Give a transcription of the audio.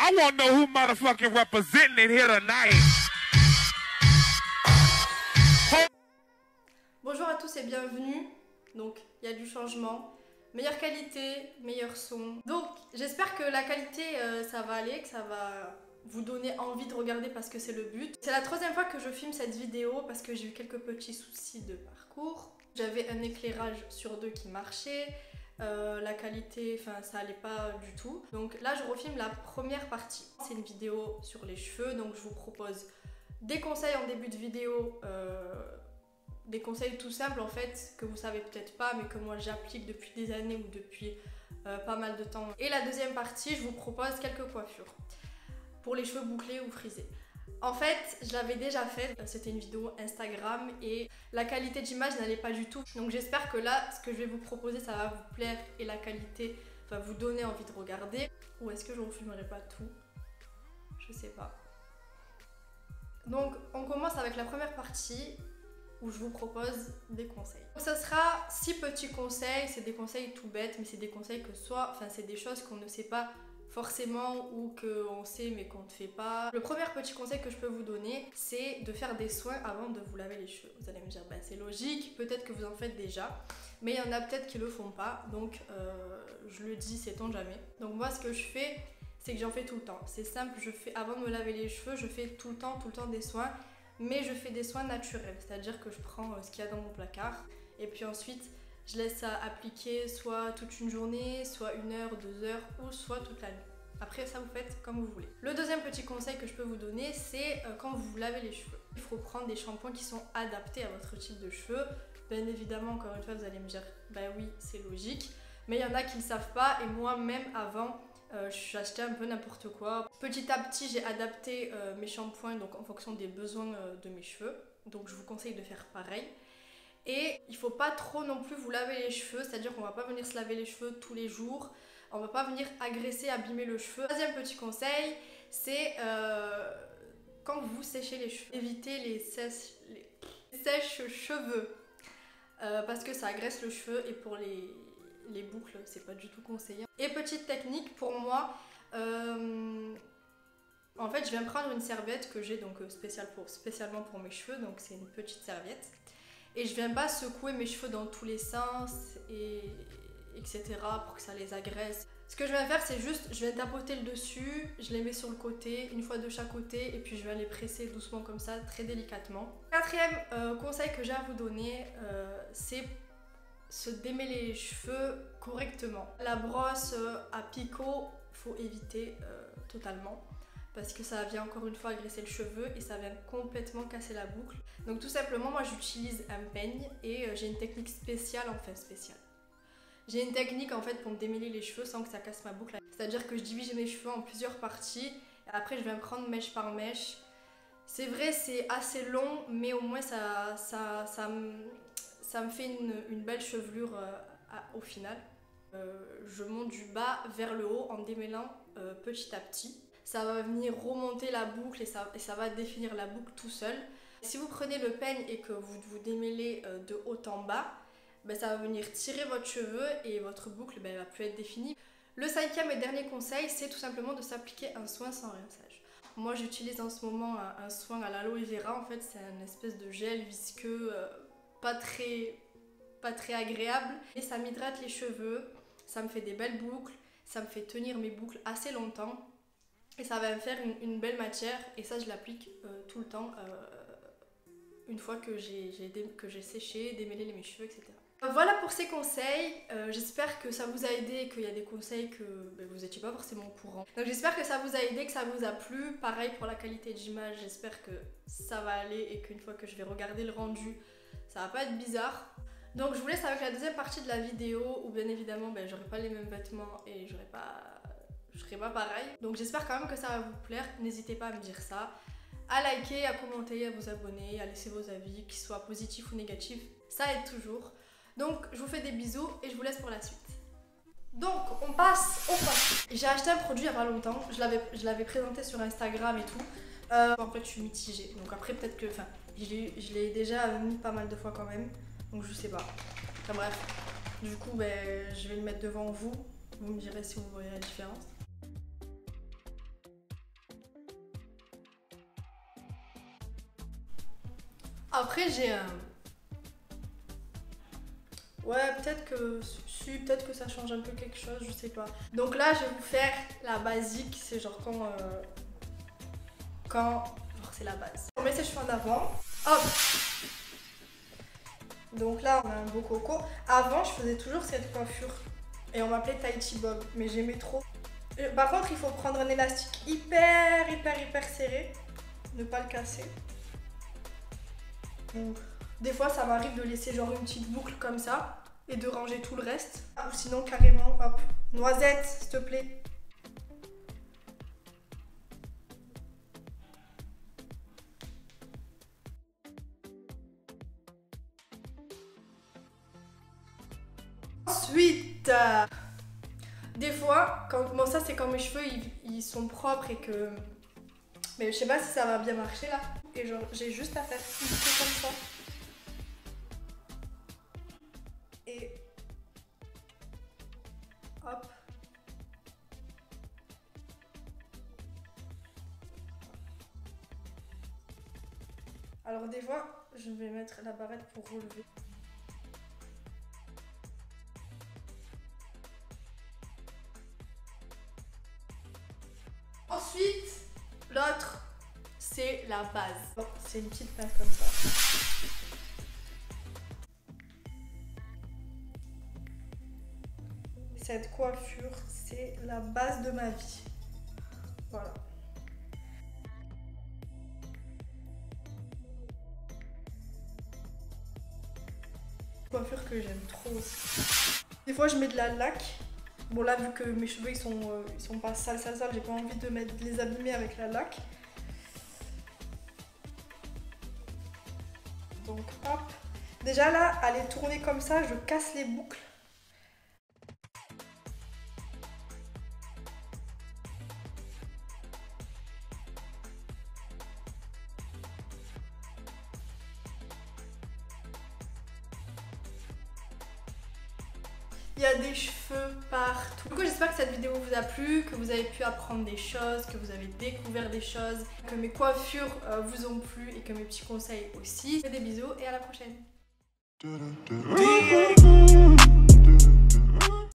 I want to know who motherfucking representing it here tonight. Bonjour à tous et bienvenue. Donc, il y a du changement. Meilleure qualité, meilleur son. Donc, j'espère que la qualité, ça va aller, que ça va vous donner envie de regarder parce que c'est le but. C'est la troisième fois que je filme cette vidéo parce que j'ai eu quelques petits soucis de parcours. J'avais un éclairage sur deux qui marchait. La qualité, enfin ça allait pas du tout. Donc là je refilme la première partie. C'est une vidéo sur les cheveux, donc je vous propose des conseils en début de vidéo, des conseils tout simples en fait, que vous savez peut-être pas mais que moi j'applique depuis des années ou depuis pas mal de temps. Et la deuxième partie, je vous propose quelques coiffures pour les cheveux bouclés ou frisés. En fait, je l'avais déjà fait, c'était une vidéo Instagram et la qualité d'image n'allait pas du tout. Donc j'espère que là, ce que je vais vous proposer, ça va vous plaire et la qualité va vous donner envie de regarder. Ou est-ce que je ne refilmerai pas tout? Je sais pas. Donc on commence avec la première partie où je vous propose des conseils. Donc, ça sera 6 petits conseils, c'est des conseils tout bêtes, mais c'est des conseils que c'est des choses qu'on ne sait pas forcément ou qu'on sait mais qu'on ne fait pas. Le premier petit conseil que je peux vous donner, c'est de faire des soins avant de vous laver les cheveux. Vous allez me dire, bah, c'est logique, peut-être que vous en faites déjà, mais il y en a peut-être qui le font pas, donc je le dis, sait-on jamais. Donc moi, ce que je fais, c'est que j'en fais tout le temps. C'est simple, avant de me laver les cheveux, je fais tout le temps des soins, mais je fais des soins naturels, c'est-à-dire que je prends ce qu'il y a dans mon placard, et puis ensuite, je laisse ça appliquer soit toute une journée, soit 1 heure, 2 heures ou soit toute la nuit. Après ça vous faites comme vous voulez. Le deuxième petit conseil que je peux vous donner, c'est quand vous vous lavez les cheveux. Il faut prendre des shampoings qui sont adaptés à votre type de cheveux. Bien évidemment, encore une fois, vous allez me dire, bah oui, c'est logique. Mais il y en a qui ne le savent pas et moi-même avant, j'achetais un peu n'importe quoi. Petit à petit, j'ai adapté mes shampoings donc en fonction des besoins de mes cheveux. Donc je vous conseille de faire pareil. Et il faut pas trop non plus vous laver les cheveux, c'est-à-dire qu'on va pas venir se laver les cheveux tous les jours, on va pas venir agresser, abîmer le cheveu. Troisième petit conseil, c'est quand vous séchez les cheveux, évitez les sèche-cheveux parce que ça agresse le cheveu et pour les boucles, c'est pas du tout conseillé. Et petite technique pour moi, en fait je viens prendre une serviette que j'ai donc spécialement pour mes cheveux, donc c'est une petite serviette. Et je viens pas secouer mes cheveux dans tous les sens, etc. pour que ça les agresse. Ce que je viens faire, c'est juste, je viens tapoter le dessus, je les mets sur le côté, une fois de chaque côté, et puis je viens les presser doucement comme ça, très délicatement. Quatrième conseil que j'ai à vous donner, c'est se démêler les cheveux correctement. La brosse à picot, faut éviter totalement. Parce que ça vient encore une fois agresser le cheveu et ça vient complètement casser la boucle. Donc tout simplement, moi j'utilise un peigne et j'ai une technique spéciale, enfin spéciale. J'ai une technique en fait pour me démêler les cheveux sans que ça casse ma boucle. C'est-à-dire que je divise mes cheveux en plusieurs parties et après je viens prendre mèche par mèche. C'est vrai, c'est assez long, mais au moins ça me fait une belle chevelure au final. Je monte du bas vers le haut en démêlant petit à petit. Ça va venir remonter la boucle et ça va définir la boucle tout seul. Si vous prenez le peigne et que vous vous démêlez de haut en bas, ben ça va venir tirer votre cheveu et votre boucle ben, va plus être définie. Le cinquième et dernier conseil, c'est tout simplement de s'appliquer un soin sans rinçage. Moi j'utilise en ce moment un soin à l'aloe vera, en fait c'est une espèce de gel visqueux pas très agréable. Et ça m'hydrate les cheveux, ça me fait des belles boucles, ça me fait tenir mes boucles assez longtemps. Et ça va me faire une belle matière et ça je l'applique tout le temps une fois que j'ai séché, démêlé mes cheveux, etc. Voilà pour ces conseils, j'espère que ça vous a aidé, qu'il y a des conseils que vous n'étiez pas forcément au courant. Donc j'espère que ça vous a aidé, que ça vous a plu. Pareil pour la qualité d'image, j'espère que ça va aller et qu'une fois que je vais regarder le rendu, ça va pas être bizarre. Donc je vous laisse avec la deuxième partie de la vidéo où bien évidemment j'aurai pas les mêmes vêtements et je serai pas pareil. Donc j'espère quand même que ça va vous plaire, n'hésitez pas à me dire ça, à liker, à commenter, à vous abonner, à laisser vos avis, qu'ils soient positifs ou négatifs, ça aide toujours. Donc je vous fais des bisous et je vous laisse pour la suite. Donc on passe au produit. J'ai acheté un produit il y a pas longtemps, je l'avais présenté sur Instagram et tout. En fait je suis mitigée, donc après peut-être que, je l'ai déjà mis pas mal de fois quand même, donc je sais pas. Enfin bref, du coup je vais le mettre devant vous, vous me direz si vous voyez la différence. Après j'ai un... Ouais, peut-être que... Si, peut-être que ça change un peu quelque chose, je sais pas. Donc là, je vais vous faire la basique. C'est genre quand... Genre c'est la base. On met ses cheveux en avant. Hop. Donc là, on a un beau coco. Avant, je faisais toujours cette coiffure. Et on m'appelait Tai Chi Bob. Mais j'aimais trop. Par contre, il faut prendre un élastique hyper serré. Ne pas le casser. Donc, des fois, ça m'arrive de laisser genre une petite boucle comme ça. Et de ranger tout le reste. Ou sinon, carrément, hop. Noisette, s'il te plaît. Ensuite, des fois, bon ça c'est quand mes cheveux ils sont propres et que... Mais je sais pas si ça va bien marcher là. Et genre j'ai juste à faire une petite comme ça. Et... Hop. Alors des fois, je vais mettre la barrette pour relever. Ensuite, l'autre, c'est la base. Bon, c'est une petite base comme ça. Cette coiffure, c'est la base de ma vie. Voilà. Coiffure que j'aime trop aussi. Des fois, je mets de la laque. Bon là, vu que mes cheveux ils sont pas sales, j'ai pas envie de les abîmer avec la laque. Donc hop. Déjà là, à les tourner comme ça, je casse les boucles. Il y a des cheveux partout. Du coup, j'espère que cette vidéo vous a plu, que vous avez pu apprendre des choses, que vous avez découvert des choses, que mes coiffures vous ont plu et que mes petits conseils aussi. Des bisous et à la prochaine.